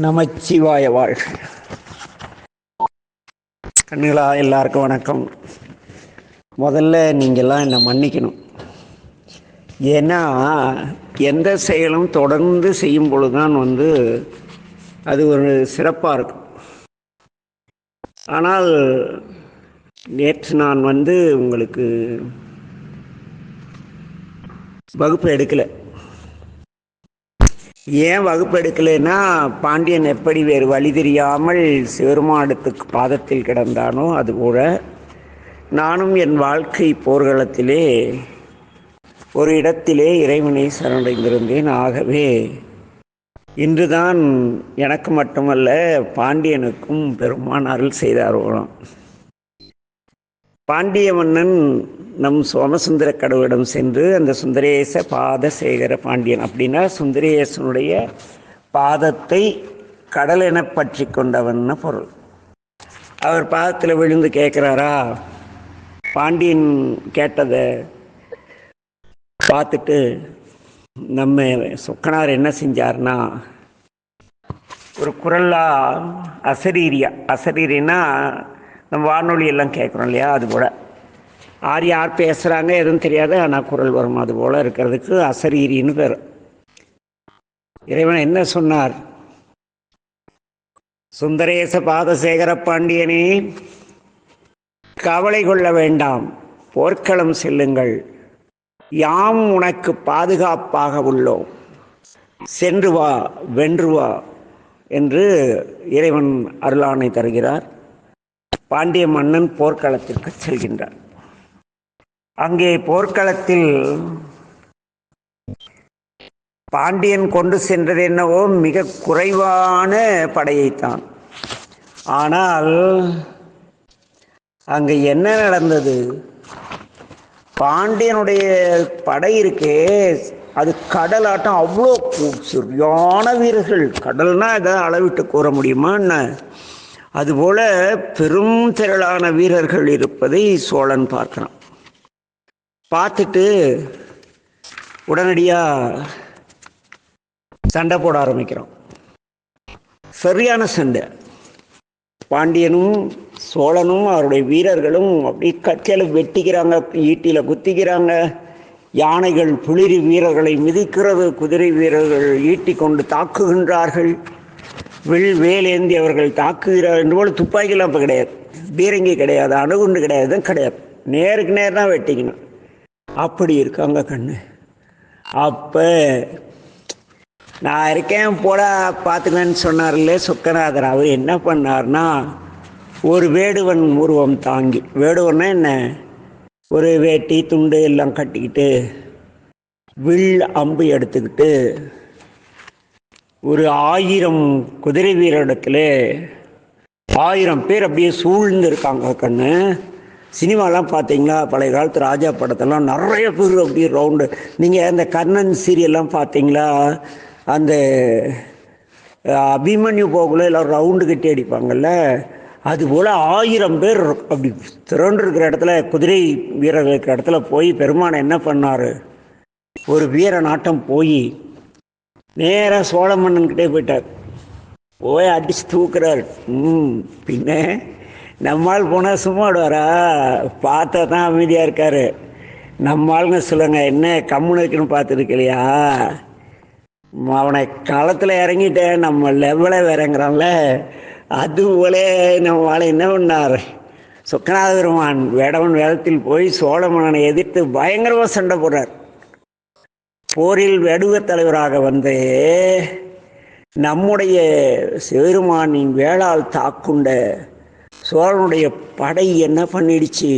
நமச்சிவாய வாழ்க. கண்ணுகளா, எல்லாருக்கும் வணக்கம். முதல்ல நீங்கள்லாம் என்னை மன்னிக்கணும். ஏன்னா எந்த செயலும் தொடர்ந்து செய்யும் பொழுதுதான் அது ஒரு சிறப்பாக இருக்கும். ஆனால் நேற்று நான் உங்களுக்கு வகுப்பு எடுக்கலை. ஏன் வகுப்பு எடுக்கலைன்னா, பாண்டியன் எப்படி வேறு வழி தெரியாமல் சிவருமாடத்துக்கு பாதத்தில் கிடந்தானோ அதுபோல நானும் என் வாழ்க்கை போர்க்களத்திலே ஒரு இடத்திலே இறைவனை சரணடைந்திருந்தேன். ஆகவே இன்றுதான் எனக்கு மட்டுமல்ல பாண்டியனுக்கும் பெருமான் அருள் செய்தார்களாம். பாண்டிய மன்னன் நம் சோமசுந்தர கடவுளிடம் சென்று அந்த சுந்தரேச பாத சேகர பாண்டியன் அப்படின்னா சுந்தரேசனுடைய பாதத்தை கடல் என பற்றி கொண்டவன்னு பொருள். அவர் பாதத்தில் விழுந்து கேட்குறாரா. பாண்டியன் கேட்டதை பார்த்துட்டு நம்ம சொக்கனார் என்ன செஞ்சார்னா, ஒரு குரலா அசரீரினா நம்ம வானொலி எல்லாம் கேட்குறோம் இல்லையா, அதுபோல் யார் பேசுகிறாங்க எதுவும் தெரியாது, ஆனால் குரல் வரும். அதுபோல் இருக்கிறதுக்கு அசரீரின்னு பேர். இறைவன் என்ன சொன்னார்? சுந்தரேச பாதசேகர பாண்டியனே, கவலை கொள்ள வேண்டாம், போர்க்களம் செல்லுங்கள், யாம் உனக்கு பாதுகாப்பாக உள்ளோம், சென்று வா, வென்று வா என்று இறைவன் அருளாணை தருகிறார். பாண்டிய மன்னன் போர்க்களத்திற்கு செல்கின்றார். அங்கே போர்க்களத்தில் பாண்டியன் கொண்டு சென்றது என்னவோ மிக குறைவான படையைத்தான். ஆனால் அங்கே என்ன நடந்தது? பாண்டியனுடைய படை இருக்கே, அது கடலாட்டம். அவ்வளோ சரியான வீரர்கள். கடல்னா எதாவது அளவிட்டு கூற முடியுமா என்ன? அதுபோல பெரும் திரளான வீரர்கள் இருப்பதை சோழன் பார்க்கிறான். பார்த்துட்டு உடனடியாக சண்டை போட ஆரம்பிக்கிறான். சரியான சண்டை. பாண்டியனும் சோழனும் அவருடைய வீரர்களும் அப்படி கத்தியால் வெட்டிக்கிறாங்க, ஈட்டியில் குத்திக்கிறாங்க. யானைகள் புலிரி வீரர்களை மிதிக்கிறது, குதிரை வீரர்கள் ஈட்டி கொண்டு தாக்குகின்றார்கள், வேலேந்தி அவர்கள் தாக்குகிறார். என்று போல துப்பாக்கிலாம் இப்போ கிடையாது, பீரங்கி கிடையாது, அணுகுண்டு கிடையாது, நேருக்கு நேர் தான் வெட்டிக்கணும். அப்படி இருக்காங்க கண்ணு. அப்போ நான் இருக்கேன் போட பார்த்துக்கன்னு சொன்னார்ல சொக்கநாதர். அவர் என்ன பண்ணார்னா, ஒரு வேடுவன் உருவம் தாங்கி, வேடுவன்னா என்ன, ஒரு வேட்டி துண்டு எல்லாம் கட்டிக்கிட்டு வில் அம்பு எடுத்துக்கிட்டு ஒரு 1000 குதிரை வீரரிடத்துல 1000 பேர் அப்படியே சூழ்ந்து இருக்காங்க கண்ணு. சினிமாலாம் பார்த்தீங்களா, பழைய காலத்து ராஜா படத்தெல்லாம் நிறைய பேர் அப்படியே ரவுண்டு. நீங்கள் அந்த கர்ணன் சீரியல்லாம் பார்த்தீங்களா, அந்த அபிமன்யு போகல எல்லாம் ரவுண்டு கட்டி அடிப்பாங்கள்ல, அதுபோல் 1000 பேர் அப்படி திரண்டு இருக்கிற இடத்துல, குதிரை வீரர்கள் இருக்கிற இடத்துல போய் பெருமானை என்ன பண்ணார், ஒரு வீர நாட்டம் போய் நேராக சோழ மன்னன்கிட்டே போயிட்டார். போய் அடித்து தூக்குறார். பின்ன நம்மால் போனால் சும்மா விடுவாரா? பார்த்தா தான் அமைதியாக இருக்கார். நம்மாளுங்க சொல்லுங்க, என்ன கம்முன்னு இருக்குன்னு பார்த்துருக்கலையா, அவனை களத்தில் இறங்கிட்டேன், நம்ம லெவலில் வேறங்கிறான்ல, அதுபோல நம்மளால் என்ன பண்ணார், சொக்கநாத பெருமான் வேடவன் வேதத்தில் போய் சோழ மன்னனை எதிர்த்து பயங்கரமாக சண்டை போடுறார். போரில் வேடுவ தலைவராக வந்து நம்முடைய சிவருமானின் வேளால் தாக்குண்ட சோழனுடைய படை என்ன பண்ணிடுச்சு,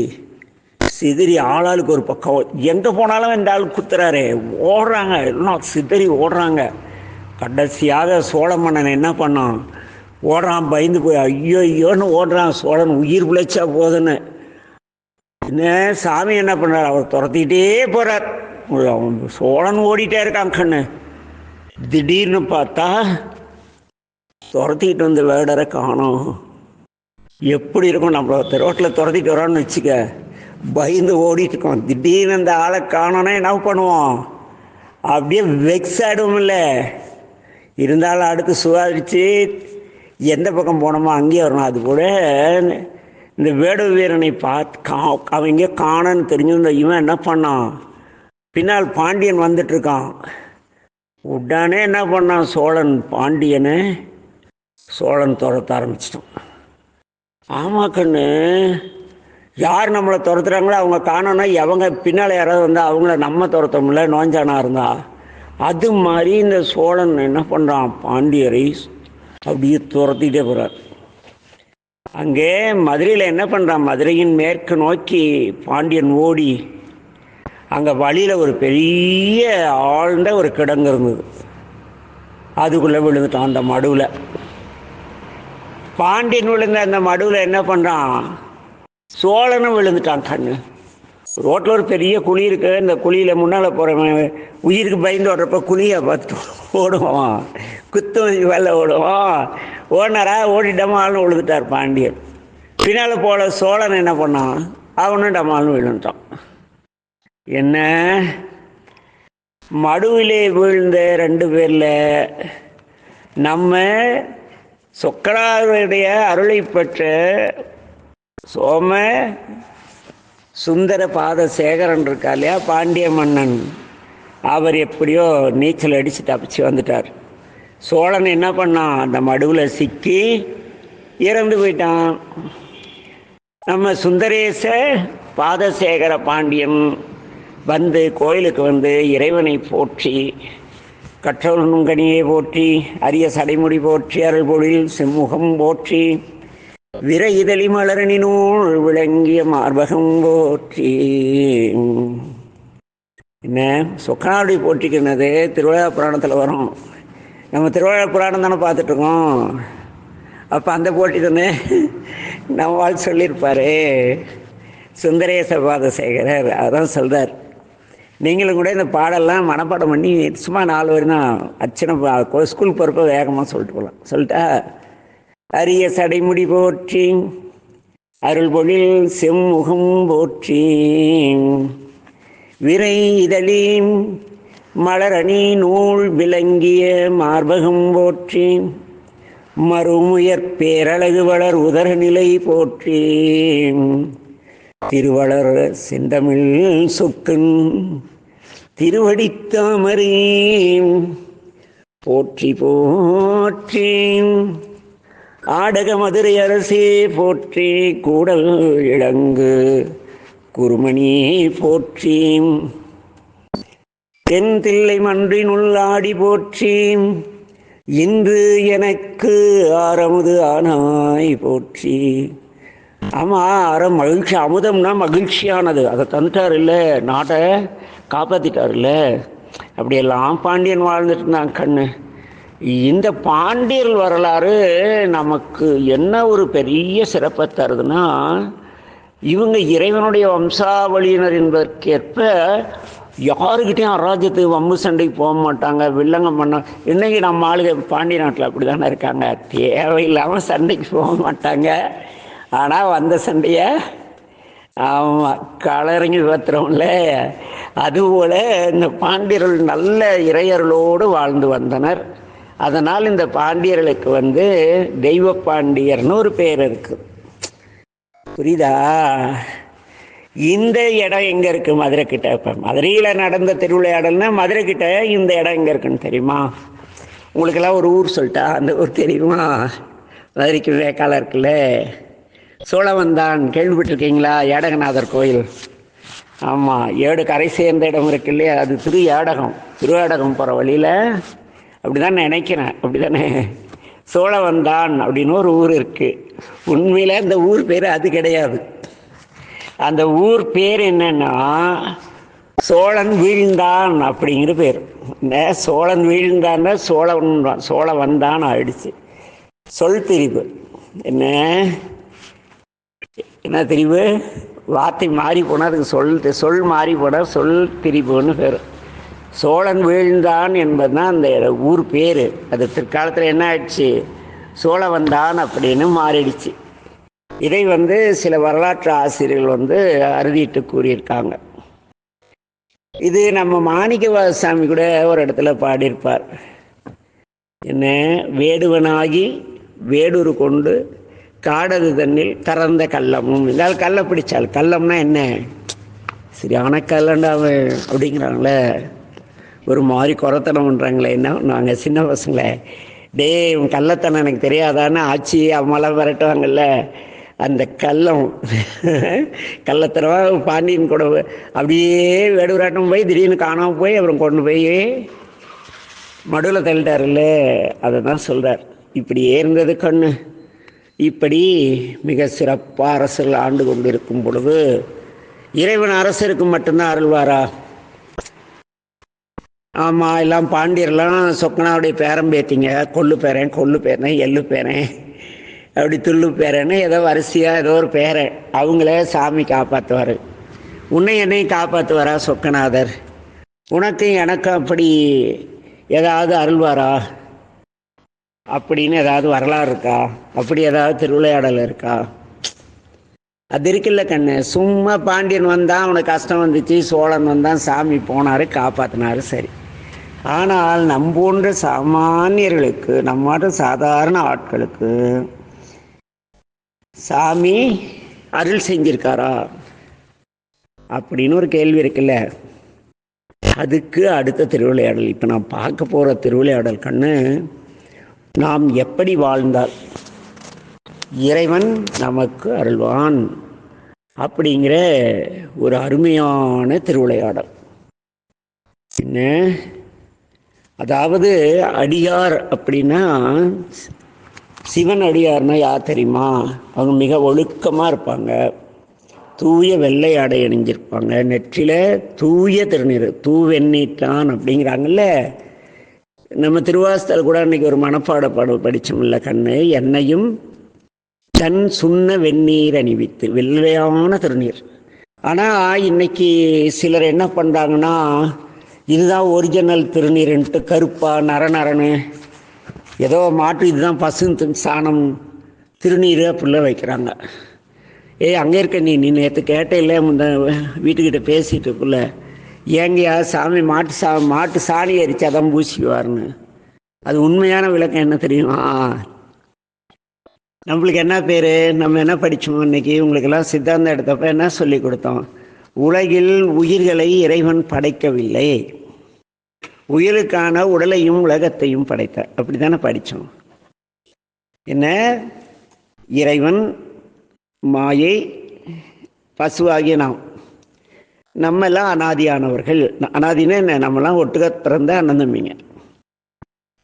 சிதறி ஆளாளுக்கு ஒரு பக்கம். எங்கே போனாலும் இந்த ஆள் குத்துறாரு, ஓடுறாங்க, எல்லாம் சிதறி ஓடுறாங்க. கடைசியாக சோழ மன்னன் என்ன பண்ணான், ஓடுறான், பயந்து போய் ஐயோ ஐயோன்னு ஓடுறான். சோழன் உயிர் பிழைச்சா போதுன்னு என்ன சாமி என்ன பண்ணுறார், அவர் துரத்திக்கிட்டே போகிறார். சோழன் ஓடிட்டே இருக்கான் கண்ணு. திடீர்னு பார்த்தா துரத்திக்கிட்டு வந்து வேடரை காணோம். எப்படி இருக்கும், நம்ம ரோட்டில் துரத்திட்டு வரோன்னு வச்சுக்க, பயந்து ஓடிட்டு இருக்கோம். திடீர்னு அந்த ஆளை காணோன்னா என்ன பண்ணுவோம், அப்படியே வெக்ஸ் ஆகிடுவோம்ல. இருந்தாலும் அடுத்து சுதாரித்து எந்த பக்கம் போனோமோ அங்கேயே வரணும். அதுபோல் இந்த வேடுவ வீரனை பார்த்து அவன் எங்கேயோ காணன்னு தெரிஞ்சிருந்த இவன் என்ன பண்ணான், பின்னால் பாண்டியன் வந்துட்டுருக்கான். உடனே என்ன பண்ணான், சோழன் துரத்த ஆரம்பிச்சிட்டான். ஆமாம் கண்ணு, யார் நம்மளை துரத்துறாங்களோ அவங்க காணோன்னா அவங்க பின்னால் யாராவது வந்தால் அவங்கள நம்ம துரத்தோம்ல, நோஞ்சானா இருந்தா. அது மாதிரி இந்த சோழன் என்ன பண்ணுறான், பாண்டியரை அப்படியே துரத்திட்டே போகிறார். அங்கே மதுரையில் என்ன பண்ணுறான், மதுரையின் மேற்கு நோக்கி பாண்டியன் ஓடி அங்கே வழியில் ஒரு பெரிய ஆழ்ந்த ஒரு கிடங்கு இருந்தது. அதுக்குள்ளே விழுந்துட்டான். அந்த மடுவில் பாண்டியன் விழுந்த அந்த மடுவில் என்ன பண்ணுறான், சோழனும் விழுந்துட்டான். கண்ணு ரோட்டில் ஒரு பெரிய குழி இருக்கு. இந்த குழியில் முன்னால் போகிறவன் உயிருக்கு பயந்து ஓடுறப்ப குழியை பார்த்துட்டு ஓடுவான், குத்து வேலை ஓடுவான். ஓடினாரா, ஓடிட்டமாலும் விழுந்துட்டார் பாண்டியன். பின்னால் போல சோழன் என்ன பண்ணான், அவனும் டமாலும் விழுந்துட்டான். என்ன மடுவிலே விழுந்த 2 பேரில் நம்ம சொக்கநாதருடைய அருளை பெற்ற சோம சுந்தர பாத சேகரன் இருக்கா இல்லையா, பாண்டிய மன்னன், அவர் எப்படியோ நீச்சல் அடித்து தப்பிச்சு வந்துட்டார். சோழன் என்ன பண்ணான், அந்த மடுவில் சிக்கி இறந்து போயிட்டான். நம்ம சுந்தரேச பாதசேகர பாண்டியன் வந்து கோயிலுக்கு வந்து இறைவனை போற்றி, கற்றவனும் கனியை போற்றி, அரிய சடைமுடி போற்றி, அருள்பொழில் செம்முகம் போற்றி, விர இதழி மலரணினூல் விளங்கிய மார்பகம் போற்றி. என்ன சொக்கநாடி போற்றிக்கினது திருவிழா புராணத்தில் வரும். நம்ம திருவிழா புராணம் தானே பார்த்துட்ருக்கோம். அப்போ அந்த போட்டி தானே நம்மால் சொல்லியிருப்பார் சுந்தரேச பாதசேகரர். அதான் சொல்கிறார். நீங்களும் கூட இந்த பாடெல்லாம் மனப்பாடம் பண்ணி சும்மா 4 வரி தான் அர்ச்சனை ஸ்கூல் போகிறப்ப வேகமாக சொல்லிட்டு போகலாம். சொல்லிட்டா, அரிய சடைமுடி போற்றி, அருள்பொழில் செம்முகம் போற்றி, விரை இதழின் மலரணி நூல் விளங்கிய மார்பகம் போற்றி, மறுமுயற் பேரழகு வளர் உதரநிலை போற்றி, திருவளர் செந்தமிழ் சொக்கன் திருவடித்தாமரே போற்றி போற்றி, ஆடக மதுரை அரசே போற்றி, கூடல் இளங்கு குருமணி போற்றி, தென் தில்லை மன்றினுள் ஆடி போற்றி, இன்று எனக்கு ஆரமுது ஆனாய் போற்றி. ஆமாம், அறம் மகிழ்ச்சி, அமுதம்னா மகிழ்ச்சியானது. அதை தந்துட்டார் இல்லை, நாட்டை காப்பாற்றிட்டார் இல்லை. அப்படியெல்லாம் பாண்டியன் வாழ்ந்துட்டு இருந்தான். கண்ணு இந்த பாண்டியர் வரலாறு நமக்கு என்ன ஒரு பெரிய சிறப்பை தருதுன்னா, இவங்க இறைவனுடைய வம்சாவளியினர் என்பதற்கேற்ப யாருக்கிட்டையும் அராஜ்யத்துக்கு வம்பு சண்டைக்கு போக மாட்டாங்க, வில்லங்கம் பண்ண. இன்றைக்கி நம்ம ஆளுங்க பாண்டிய நாட்டில் அப்படி தானே இருக்காங்க, தேவையில்லாமல் சண்டைக்கு போக மாட்டாங்க. ஆனால் வந்த சண்டையை ஆமாம் களறிங்கி பார்த்துறோம்ல. அதுபோல் இந்த பாண்டியர்கள் நல்ல இறையர்களோடு வாழ்ந்து வந்தனர். அதனால் இந்த பாண்டியர்களுக்கு தெய்வ பாண்டியர்னு ஒரு பேர் இருக்குது. புரியுதா? இந்த இடம் எங்கே இருக்குது, மதுரை கிட்ட. இப்போ மதுரையில் நடந்த திருவிளையாடல்னா மதுரை கிட்ட இந்த இடம் எங்கே இருக்குன்னு தெரியுமா? உங்களுக்கெல்லாம் ஒரு ஊர் சொல்லிட்டா அந்த ஊர் தெரியுமா? மதுரைக்கு வேக்கால இருக்குல்ல, சோழவந்தான் கேள்விப்பட்டிருக்கீங்களா? ஏடகநாதர் கோயில். ஆமாம், 7 கரை சேர்ந்த இடம் இருக்கு இல்லையா, அது திருவேடகம் போகிற வழியில். அப்படி தான் நினைக்கிறேன், அப்படி தானே? சோழவந்தான் அப்படின்னு ஒரு ஊர் இருக்குது. உண்மையில் அந்த ஊர் பேர் அது கிடையாது. அந்த ஊர் பேர் என்னன்னா சோழன் வீழ்ந்தான் அப்படிங்கிற பேர். இந்த சோழன் வீழ்ந்தான்னா சோழவந்தான் ஆயிடுச்சு. சொல் திரிவு. என்ன திரிவு? வார்த்தை மாறி போனால் அதுக்கு சொல் மாறி போனால் சொல் திரிவுன்னு பேர். சோழன் வீழ்ந்தான் என்பது தான் அந்த ஊர் பேர். அது பிற்காலத்தில் என்ன ஆயிடுச்சு, சோழவந்தான் அப்படின்னு மாறிடுச்சு. இதை சில வரலாற்று ஆசிரியர்கள் அறுதிட்டு கூறியிருக்காங்க. இது நம்ம மாணிக்கவாசசாமி கூட ஒரு இடத்துல பாடியிருப்பார். என்ன வேடுவனாகி வேடுரு கொண்டு காடது தண்ணில் கறந்த கள்ளமும். இதாவது கல்லை பிடிச்சால், கள்ளம்னா என்ன, சரியான கல்லண்டா அவன் அப்படிங்கிறாங்களே, ஒரு மாதிரி குறைத்தனம் பண்ணுறாங்களே. என்ன நாங்கள் சின்ன பசங்களே, டே உன் கள்ளத்தனம் எனக்கு தெரியாதான்னு ஆச்சி அம்மாலாம் விரட்டுவாங்கல்ல, அந்த கள்ளம் கள்ளத்தனமாக பாண்டியன் கூட அப்படியே வேடுராட்டம் போய் திடீர்னு காணாமல் போய் அப்புறம் கொண்டு போய் மடுவில் தள்ளிட்டார்ல, அதை தான் சொல்கிறார். இப்படியே இருந்தது கண்ணு. இப்படி மிக சிறப்பாக அரசர்கள் ஆண்டு கொண்டு இருக்கும் பொழுது இறைவன் அரசருக்கு மட்டும்தான் அருள்வாரா? ஆமாம், எல்லாம் பாண்டியர்லாம் சொக்கனாவுடைய பேரம் பேத்திங்க, கொள்ளு பேரன், கொள்ளு பேரன், எள்ளு பேரன், அப்படி துள்ளு பேரன்னு ஏதோ வரிசையாக ஏதோ ஒரு பேரை அவங்களே சாமி காப்பாற்றுவார். உன்னை என்னையும் காப்பாற்றுவாரா சொக்கநாதர்? உனக்கும் எனக்கும் அப்படி ஏதாவது அருள்வாரா அப்படின்னு ஏதாவது வரலாறு இருக்கா? அப்படி ஏதாவது திருவிளையாடல் இருக்கா? அது இருக்குல்ல கண்ணு. சும்மா பாண்டியன் வந்தான், அவனுக்கு கஷ்டம் வந்துச்சு, சோழன் வந்தான், சாமி போனார், காப்பாற்றினாரு, சரி. ஆனால் போன்ற சாமானியர்களுக்கு, நம்மாட்ட சாதாரண ஆட்களுக்கு சாமி அருள் செஞ்சிருக்காரா அப்படின்னு ஒரு கேள்வி இருக்குல்ல. அதுக்கு அடுத்த திருவிளையாடல் இப்போ நான் பார்க்க போகிற திருவிளையாடல் கண்ணு, நாம் எப்படி வாழ்ந்தால் இறைவன் நமக்கு அருள்வான் அப்படிங்கிற ஒரு அருமையான திருவிளையாடல். என்ன, அதாவது அடியார் அப்படின்னா, சிவன் அடியார்னா யார் தெரியுமா? அவங்க மிக ஒழுக்கமாக இருப்பாங்க, தூய வெள்ளை ஆடை அணிஞ்சிருப்பாங்க, நெற்றில தூய திருநீர், தூவெண்ணீட்டான் அப்படிங்கிறாங்கல்ல. நம்ம திருவாசல் கூட அன்றைக்கி ஒரு மனப்பாட பாடல் படித்தோம்ல கண்ணு, என்னையும் தன் சுண்ண வெந்நீர் அணிவித்து, வெள்ளையான திருநீர். ஆனால் இன்னைக்கு சிலர் என்ன பண்ணுறாங்கன்னா, இதுதான் ஒரிஜினல் திருநீர்ன்ட்டு கருப்பா நரநரன்னு ஏதோ மாற்று, இதுதான் பசு சாணம் திருநீர் அப்படிலாம் வைக்கிறாங்க. அங்கே இருக்க நீ நேற்று கேட்டையில் முந்த வீட்டுக்கிட்ட பேசிட்டுக்குள்ள, ஏங்கயா சாமி மாட்டு சாணி அரிச்சாதான் பூசிக்குவார்னு. அது உண்மையான விளக்கம் என்ன தெரியுமா? நம்மளுக்கு என்ன பேர், நம்ம என்ன படித்தோம் இன்னைக்கு? உங்களுக்கெல்லாம் சித்தாந்தம் எடுத்தப்ப என்ன சொல்லி கொடுத்தோம்? உலகில் உயிர்களை இறைவன் படைக்கவில்லை, உயிலுக்கான உடலையும் உலகத்தையும் படைத்தார், அப்படி தானே படித்தோம். என்ன, இறைவன், மாயை, பசுவாகிய நம்ம எல்லாம் அனாதியானவர்கள். அனாதினா என்ன, நம்மலாம் ஒட்டுக்க பிறந்த அண்ணன் தம்பிங்க.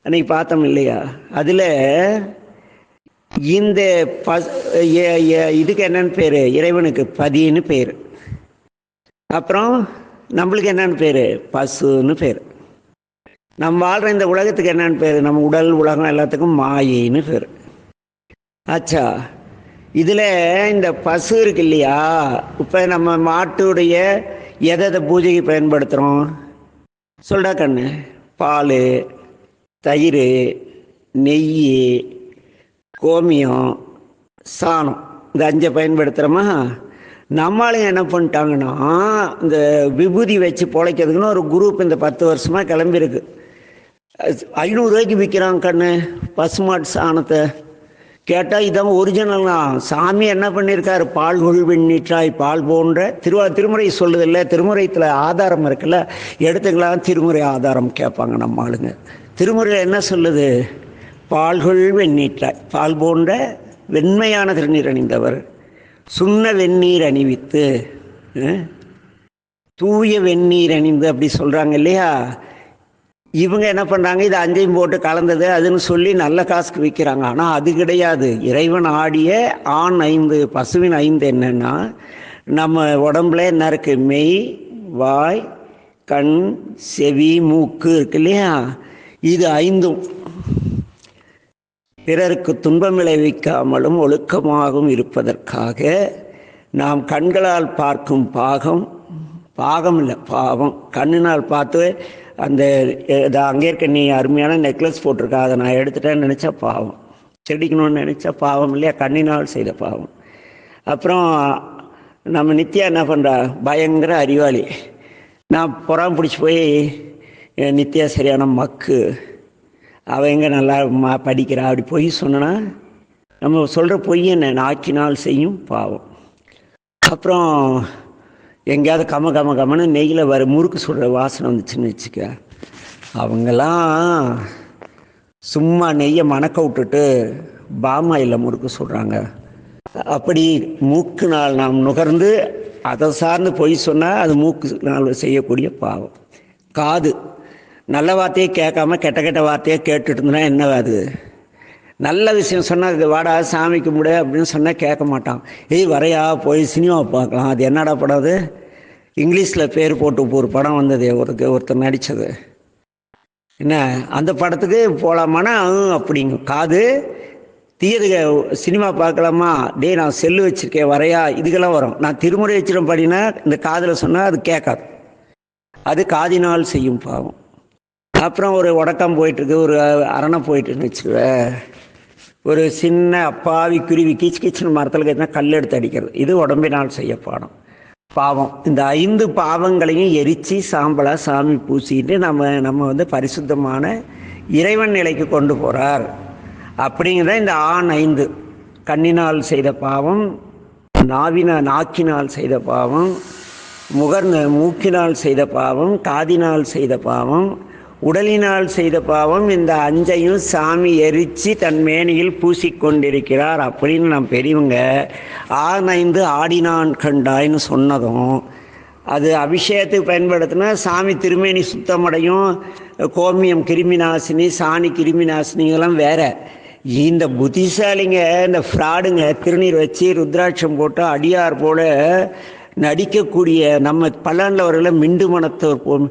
அன்னைக்கு பார்த்தோம் இல்லையா? அதில் இந்த இதுக்கு என்னன்னு பேர்? இறைவனுக்கு பதின்னு பேர். அப்புறம் நம்மளுக்கு என்னன்னு பேர்? பசுன்னு பேர். நம்ம வாழ்கிற இந்த உலகத்துக்கு என்னன்னு பேர்? நம்ம உடல், உலகம் எல்லாத்துக்கும் மாயின்னு பேர். ஆச்சா, இதில் இந்த பசு இருக்கு இல்லையா, இப்போ நம்ம மாட்டுடைய எதை பூஜைக்கு பயன்படுத்துகிறோம் சொல்டா கண்ணு? பால், தயிர், நெய், கோமியம், சாணம், இந்த 5 பயன்படுத்துகிறோமா? நம்மளும் என்ன பண்ணிட்டாங்கன்னா, இந்த விபூதி வச்சு பொழைக்கிறதுக்குன்னு ஒரு குரூப் இந்த 10 வருஷமாக கிளம்பியிருக்கு. 500 ரூபாய்க்கு விற்கிறாங்க கண்ணு பசுமாட்டு சாணத்தை. கேட்டால் இதான் ஒரிஜினல் தான். சாமி என்ன பண்ணியிருக்காரு? பால் கொள் வெண்ணீற்றாய் பால் போன்ற திருமுறை சொல்லுதில்ல, திருமுறைத்தில் ஆதாரம் இருக்குல்ல, எடுத்துக்கலாம். திருமுறை ஆதாரம் கேட்பாங்க நம்ம ஆளுங்க. திருமுறையில் என்ன சொல்லுது? பால்கொள் வெண்ணீற்றாய், பால் போன்ற வெண்மையான திருநீர் அணிந்தவர், சுண்ண வெந்நீர் அணிவித்து, தூய வெந்நீர் அணிந்து அப்படி சொல்கிறாங்க இல்லையா? இவங்க என்ன பண்ணுறாங்க? இது 5ஐயும் போட்டு கலந்தது அதுன்னு சொல்லி நல்ல காசுக்கு விற்கிறாங்க. ஆனால் அது கிடையாது. இறைவன் ஆடிய ஆண் 5, பசுவின் 5 என்னன்னா, நம்ம உடம்புல என்ன இருக்குது? மெய், வாய், கண், செவி, மூக்கு இருக்கு இல்லையா? இது 5ம் பிறருக்கு துன்பம் விளைவிக்காமலும் ஒழுக்கமாகவும் இருப்பதற்காக நாம் கண்களால் பார்க்கும் பாகம் இல்லை பாவம், கண்ணினால் பார்த்து அந்த அங்கே இருக்க நீ அருமையான நெக்லஸ் போட்டிருக்கா, அதை நான் எடுத்துட்டேன்னு நினச்சா பாவம், செடிக்கணும்னு நினச்சா பாவம் இல்லையா? கண்ணினால் செய்த பாவம். அப்புறம் நம்ம நித்யா என்ன பண்ணுறா? பயங்கர அறிவாளி. நான் புறாம் பிடிச்சி போய் நித்யா சரியான மக்கு, அவள் எங்கே நல்லா படிக்கிறா, அப்படி பொய் சொன்னா நம்ம சொல்கிற பொய் என்ன, நாக்கினால் செய்யும் பாவம். அப்புறம் எங்கேயாவது கமன்னு நெய்யில் முறுக்கு சுடுற வாசனை வந்துச்சுன்னு வச்சுக்க, அவங்கெல்லாம் சும்மா நெய்யை மணக்க விட்டுட்டு பாமாயில் முறுக்கு சுடுறாங்க. அப்படி மூக்கு நாள் நாம் நுகர்ந்து அதை சார்ந்து பொய் சொன்னால் அது மூக்கு நாள் செய்யக்கூடிய பாவம். காது நல்ல வார்த்தையை கேட்காம கெட்ட கெட்ட வார்த்தையை கேட்டுட்டு இருந்தனா என்ன, அது நல்ல விஷயம் சொன்னால் இது வாடா சாமி கும்பிடு அப்படின்னு சொன்னால் கேட்க மாட்டான். வரையா போய் சினிமா பார்க்கலாம், அது என்னடா படம், அது இங்கிலீஷில் பேர் போட்டு ஒரு படம் வந்தது, ஒருத்தர் நடித்தது, என்ன அந்த படத்துக்கு போகலாமான்னா அப்படிங்க. காது தீயது சினிமா பார்க்கலாமா, நான் செல்லு வச்சுருக்கேன் வரையா, இதுக்கெல்லாம் வரும். நான் திருமுறை வச்சிடும் படினா இந்த காதில் சொன்னால் அது கேட்காது, அது காதினால் செய்யும் பாவம். அப்புறம் ஒரு உடக்கம் போயிட்டுருக்கு, ஒரு அரணை போயிட்டுன்னு வச்சுக்குவேன், ஒரு சின்ன அப்பாவி குருவி கிச்சுன்னு மரத்தில் கேட்டா கல் எடுத்து அடிக்கிறது, இது உடம்பினால் செய்ய பாவம். இந்த 5 பாவங்களையும் எரித்து சாம்பலாக சாமி பூசிட்டு நம்ம பரிசுத்தமான இறைவன் நிலைக்கு கொண்டு போகிறார். அப்படிங்கிறத இந்த 5 கண்ணினால் செய்த பாவம், நாக்கினால் செய்த பாவம், மூக்கினால் செய்த பாவம், காதினால் செய்த பாவம், உடலினால் செய்த பாவம். இந்த 5ஐயும் சாமி எரித்து தன் மேனியில் பூசிக்கொண்டிருக்கிறார் அப்படின்னு நாம் பெரியவங்க 5 ஆடினான் கண்டாயின்னு சொன்னதும், அது அபிஷேகத்துக்கு பயன்படுத்தினா சாமி திருமேனி சுத்தமடையும், கோமியம் கிருமி நாசினி, சாணி கிருமி நாசினிங்கெல்லாம் வேற. இந்த புத்திசாலிங்க, இந்த ஃப்ராடுங்க திருநீர் வச்சு ருத்ராட்சம் போட்டு அடியார் போல நடிக்கக்கூடிய நம்ம பல்லாண்டில் வரல மிண்டு மனத்தோர்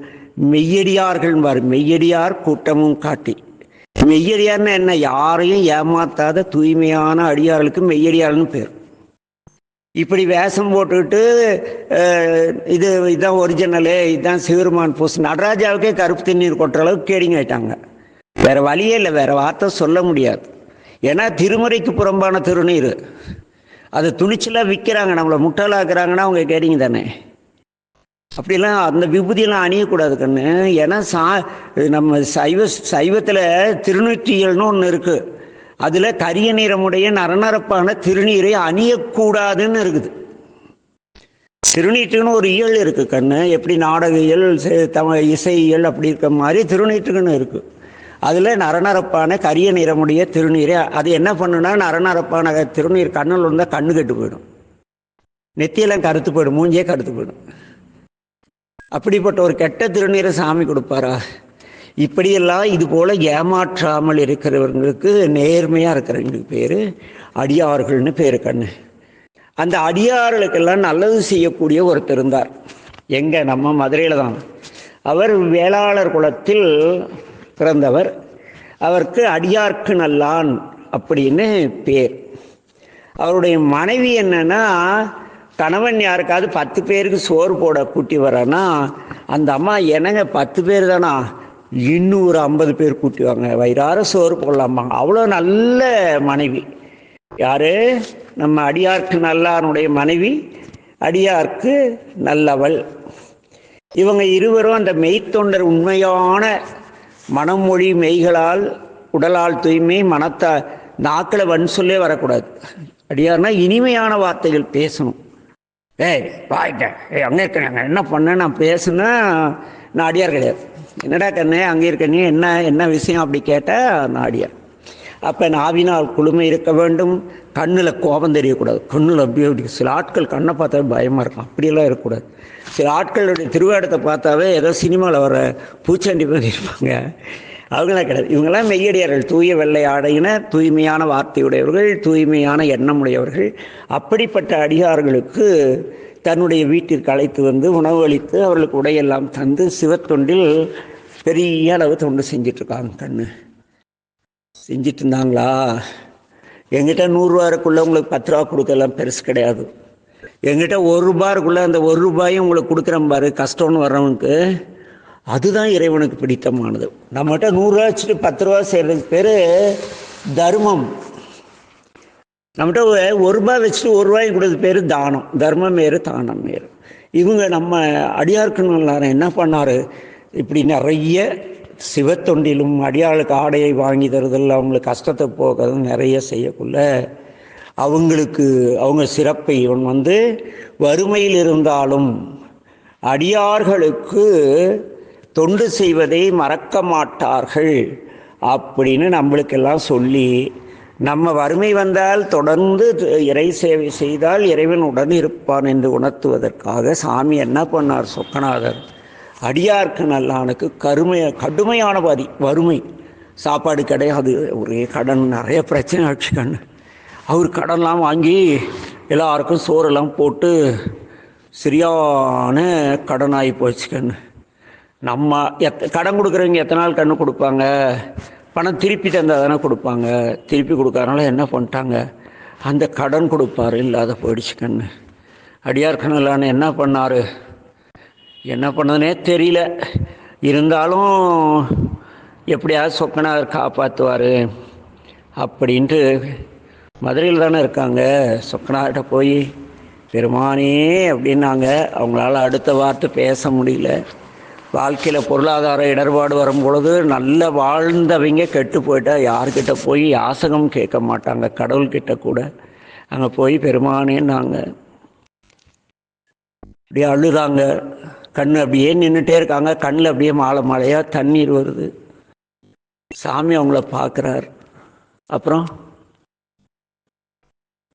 மெய்யடியார்கள் பாரு, மெய்யடியார் கூட்டமும் காட்டி. மெய்யடியார்னு என்ன, யாரையும் ஏமாத்தாத தூய்மையான அடியார்களுக்கு மெய்யடியார்னு பேர். இப்படி வேஷம் போட்டுக்கிட்டு இதுதான் ஒரிஜினலு, இதுதான் சிவருமான் பூசு, நடராஜாவுக்கே கருப்பு தண்ணீர் கொட்டுற அளவுக்கு கேடிங்க ஆயிட்டாங்க. வேற வழியே இல்லை, வேற வார்த்தை சொல்ல முடியாது. ஏன்னா திருமுறைக்கு புறம்பான திருநீர், அதை துணிச்சலாக விற்கிறாங்க, நம்மளை முட்டாளாக்குறாங்கன்னா அவங்க கேடிங்க தானே. அப்படிலாம் அந்த விபூதியெல்லாம் அணியக்கூடாது கண்ணு. ஏன்னா நம்ம சைவத்தில் திருநீற்றியல்னு ஒன்று இருக்குது, அதில் கரிய நிறமுடைய நரநரப்பான திருநீரை அணியக்கூடாதுன்னு இருக்குது. திருநீற்றுக்குன்னு ஒரு இயல் இருக்குது கண்ணு, எப்படி நாடக இயல், இசை இயல் அப்படி இருக்க மாதிரி திருநீற்றுக்குன்னு இருக்குது. அதில் நரநரப்பான கரிய நிறமுடைய திருநீரை, அது என்ன பண்ணுன்னா நரநரப்பான திருநீர் கண்ணில் இருந்தால் கண்ணு கெட்டு போயிடும், நெத்தியெல்லாம் கருத்து போயிடும், மூஞ்சியே கருத்து போயிடும். அப்படிப்பட்ட ஒரு கெட்ட திருநீரை சாமி கொடுப்பாரா? இப்படியெல்லாம் இது போல் ஏமாற்றாமல் இருக்கிறவர்களுக்கு, நேர்மையாக இருக்கிறவங்களுக்கு பேர் அடியார்கள்னு பேர் கண்ணு. அந்த அடியார்களுக்கெல்லாம் நல்லது செய்யக்கூடிய ஒருத்தர் இருந்தார், எங்கே நம்ம மதுரையில் தான். அவர் வேளாளர் குலத்தில் பிறந்தவர். அவருக்கு அடியார்க்கு நல்லான் அப்படின்னு பேர். அவருடைய மனைவி என்னன்னா, கணவன் யாருக்காவது 10 பேருக்கு சோறு போட கூட்டி வரனா, அந்த அம்மா என்னங்க 10 பேர் தானா, இன்னும் ஒரு 50 பேர் கூட்டிவாங்க, வயிறார சோறு போடலாமா. அவ்வளோ நல்ல மனைவி. யாரு? நம்ம அடியார்க்கு நல்லானுடைய மனைவி, அடியார்க்கு நல்லவள். இவங்க இருவரும் அந்த மெய்த்தொண்டர் உண்மையான மனமொழி மெய்களால் உடலால் தூய்மை, நாக்கில் வன் சொல்லே வரக்கூடாது. அடியார்னா இனிமையான வார்த்தைகள் பேசணும். வாய்ட்ட அங்கே இருக்கேன், என்ன பண்ண நான் பேசுனா நான் அடியார் கிடையாது. என்னடா கண்ணே அங்கே இருக்க நீ, என்ன விஷயம் அப்படி கேட்டால் நான் அடியார். அப்போ நாவினால் குளுமை இருக்க வேண்டும், கண்ணில் கோபம் தெரியக்கூடாது. கண்ணில் அப்படி சில ஆட்கள் கண்ணை பார்த்தாவே பயமாக இருக்கும், அப்படியெல்லாம் இருக்கக்கூடாது. சில ஆட்களுடைய திருவாடத்தை பார்த்தாவே ஏதோ சினிமாவில் வர பூச்சாண்டி மாதிரி இருப்பாங்க, அவங்களாம் கிடையாது. இவங்கெல்லாம் மெய்யடியார்கள், தூய வெள்ளை ஆடையின தூய்மையான வார்த்தையுடையவர்கள், தூய்மையான எண்ணமுடையவர்கள். அப்படிப்பட்ட அடியார்களுக்கு தன்னுடைய வீட்டிற்கு அழைத்து வந்து உணவு அளித்து அவர்களுக்கு உடையெல்லாம் தந்து சிவத்தொண்டில் பெரிய அளவு தொண்டு செஞ்சிட்ருக்காங்க கண்ணு. செஞ்சிட்டு இருந்தாங்களா? எங்கிட்ட 100 ரூபாய்க்குள்ளே உங்களுக்கு 10 ரூபா கொடுக்கலாம் பெருசு கிடையாது. எங்கிட்ட 1 ரூபாய்க்குள்ளே அந்த 1 ரூபாயும் உங்களுக்கு கொடுக்குறேன் பாரு, கஷ்டம்னு வர்றவனுக்கு, அதுதான் இறைவனுக்கு பிடித்தமானது. நம்மகிட்ட 100 ரூபா வச்சுட்டு 10 ரூபா செய்கிறதுக்கு பேர் தர்மம். நம்மகிட்ட 1 ரூபாய் வச்சுட்டு 1 ரூபாயும் கொடுத்து பேர் தானம். தர்மம் வேறு, தானம் வேறு. இவங்க நம்ம அடியார்க்கு எல்லாரும் என்ன பண்ணார், இப்படி நிறைய சிவத்தொண்டிலும் அடியாளுக்கு ஆடையை வாங்கி தருதல், அவங்களுக்கு கஷ்டத்தை போகிறது நிறைய செய்யக்குள்ள அவங்களுக்கு அவங்க சிறப்பை இவன் வறுமையில் இருந்தாலும் அடியார்களுக்கு தொண்டு செய்வதை மறக்க மாட்டார்கள் அப்படின்னு நம்மளுக்கெல்லாம் சொல்லி, நம்ம வறுமை வந்தால் தொடர்ந்து இறை சேவை செய்தால் இறைவன் உடன் இருப்பான் என்று உணர்த்துவதற்காக சாமி என்ன பண்ணார்? சொக்கநாதர் அடியார்க்கு நல்லானுக்கு கடுமையான வறுமை, சாப்பாடு கிடையாது, ஒரே கடன், நிறைய பிரச்சனை ஆச்சு கண்ணு. அவர் கடன்லாம் வாங்கி எல்லாருக்கும் சோறெல்லாம் போட்டு சரியான கடன் ஆகி போச்சு கண்ணு. நம்ம கடன் கொடுக்குறவங்க எத்தனை நாள் கண்ணு கொடுப்பாங்க? பணம் திருப்பி தந்தால் தானே கொடுப்பாங்க. திருப்பி கொடுக்கறனால என்ன பண்ணிட்டாங்க, அந்த கடன் கொடுப்பார் இல்லாத போயிடுச்சு கண்ணு. அடியார் கண்ணலான்னு என்ன பண்ணார், என்ன பண்ணதுனே தெரியல. இருந்தாலும் எப்படியாவது சொக்கநாதர் காப்பாற்றுவார் அப்படின்ட்டு மதுரையில் தானே இருக்காங்க. சொக்கநாதர்கிட்ட போய் பெருமானே அப்படின்னாங்க. அவங்களால அடுத்த வார்த்தை பேச முடியல. வாழ்க்கையில் பொருளாதார இடர்பாடு வரும் பொழுது நல்ல வாழ்ந்தவங்க கெட்டு போயிட்டா யார்கிட்ட போய் யாசகம் கேட்க மாட்டாங்க, கடவுள்கிட்ட கூட. அங்கே போய் பெருமானேன்னாங்க. அப்படியே அழுதாங்க. கண் அப்படியே நின்றுட்டே இருக்காங்க. கண்ணில் அப்படியே மாலை மாலையாக தண்ணீர் வருது. சாமி அவங்கள பார்க்குறார். அப்புறம்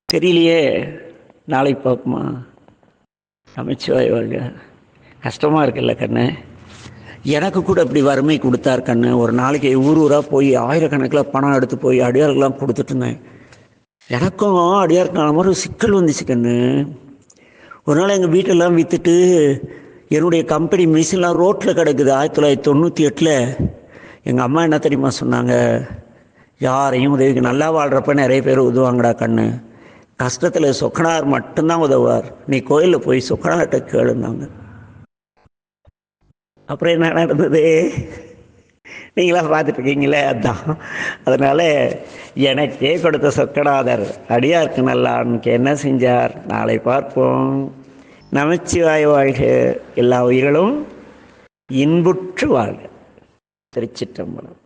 தெரியலையே, நாளைக்கு பார்ப்போமா? நமச்சிவாய் வாழ்க. கஷ்டமாக இருக்குல்ல கண்ணு. எனக்கு கூட இப்படி வறுமை கொடுத்தார் கண்ணு. ஒரு நாளைக்கு ஊராக போய் ஆயிரக்கணக்கில் பணம் எடுத்து போய் அடியார்கள்லாம் கொடுத்துட்டு இருந்தேன். எனக்கும் அடியாருக்கான மாதிரி சிக்கல் வந்துச்சு கண்ணு. ஒரு நாள் எங்கள் வீட்டெல்லாம் விற்றுட்டு என்னுடைய கம்பெனி மிஷின்லாம் ரோட்டில் கிடக்குது. 1998 எங்கள் அம்மா என்ன தெரியுமா சொன்னாங்க, யாரையும் உதவிக்கு நல்லா வாழ்கிறப்ப நிறைய பேர் உதவுவாங்கடா கண்ணு, கஷ்டத்தில் சொக்கனார் மட்டும்தான் உதவுவார், நீ கோயிலில் போய் சொக்கனார்கிட்ட கேளுனாங்க. அப்புறம் என்ன நடந்தது நீங்களாம் பார்த்துட்ருக்கீங்களே. அதுதான். அதனால் எனக்கே கொடுத்த சொக்கநாதர் அடியாருக்கு நல்லானுக்கு என்ன செஞ்சார்? நாளை பார்ப்போம். நமச்சிவாய வாழ்க. எல்லா உயிர்களும் இன்புற்று வாழ்க. திருச்சிற்றம்பலம்.